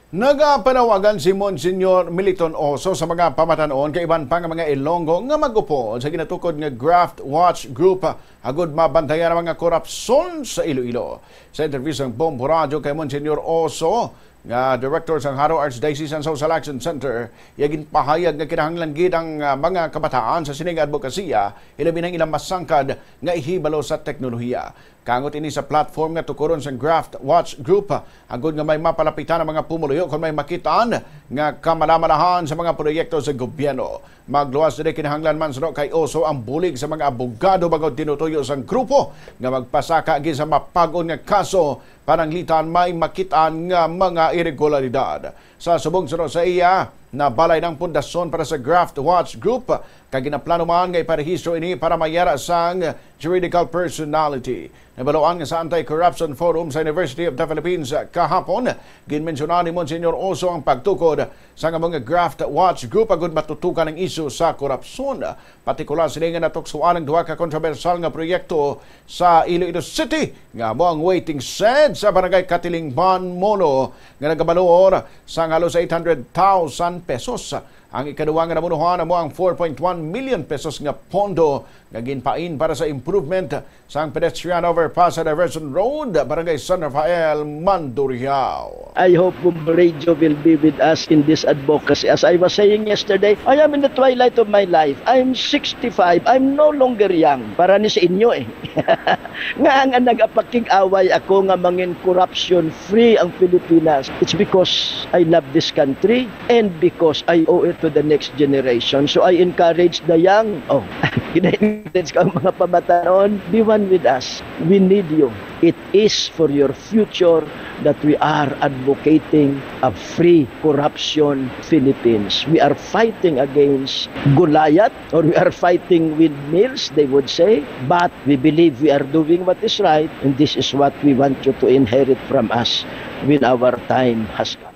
Nagapanawagan si Monsignor Militon Oso sa mga pamatanon kay iban pa nga mga Ilonggo nga magupo sa ginatukod nga Graft Watch Group agud mabantayan ang mga korupsyon sa Iloilo. Sa interview sa Bombo Radio kay Monsignor Oso nga Director sa Haro Archdiocesan Social Action Center, yagin pahayag nga kinahanglan gid ang mga kabataan sa sining advokasya ilabi ng ilang masangkad nga ihibalo sa teknolohiya. Kangot ini sa platform nga tukuron sa Graft Watch Group agud nga may mapalapitan ang mga pumuluyo kung may makitaan nga kamalamalahan sa mga proyekto sa gobyerno. Magluwas diri kinahanglan man sa kay Oso ang bulig sa mga abogado bagod tinutuyo sa grupo nga magpasaka gid sa mapag-on nga kaso pananglitan may makitaan nga mga irregularidad. Sa subong sa iya na balay ng pundasyon para sa Graft Watch Group kag ginaplano man nga iparehistro ini para mayara sang juridical personality. Nabaluan nga sa Anti-Corruption Forum sa University of the Philippines kahapon, ginmensyonan ni Monsignor Oso ang pagtukod sa mga Graft Watch Group agud matutukan ang isyu sa korupsyon. Partikular sila nga natuksuan ang duha ka kontrobersal nga proyekto sa Iloilo City nga mo ang waiting shed sa barangay Katilingban Mono nga nagabalor sa halos 800,000 pesos. Ang ikaduwa nga namunuhan mo ang 4.1 million pesos nga pondo nga ginpain para sa improvement sa pedestrian overpass sa Diversion Road, Barangay San Rafael, Mandurriao. I hope Radio will be with us in this advocacy. As I was saying yesterday, I am in the twilight of my life. I'm 65. I'm no longer young. Para ni sa inyo eh. Nga nagapakig-away ako nga mangin corruption-free ang Pilipinas. It's because I love this country and because I owe it to the next generation. So I encourage the young, gina-encourage ka ang mga pamatanon, be one with us. We need you. It is for your future that we are advocating a free corruption Philippines. We are fighting against Goliath, or we are fighting windmills, they would say, but we believe we are doing what is right, and this is what we want you to inherit from us when our time has come.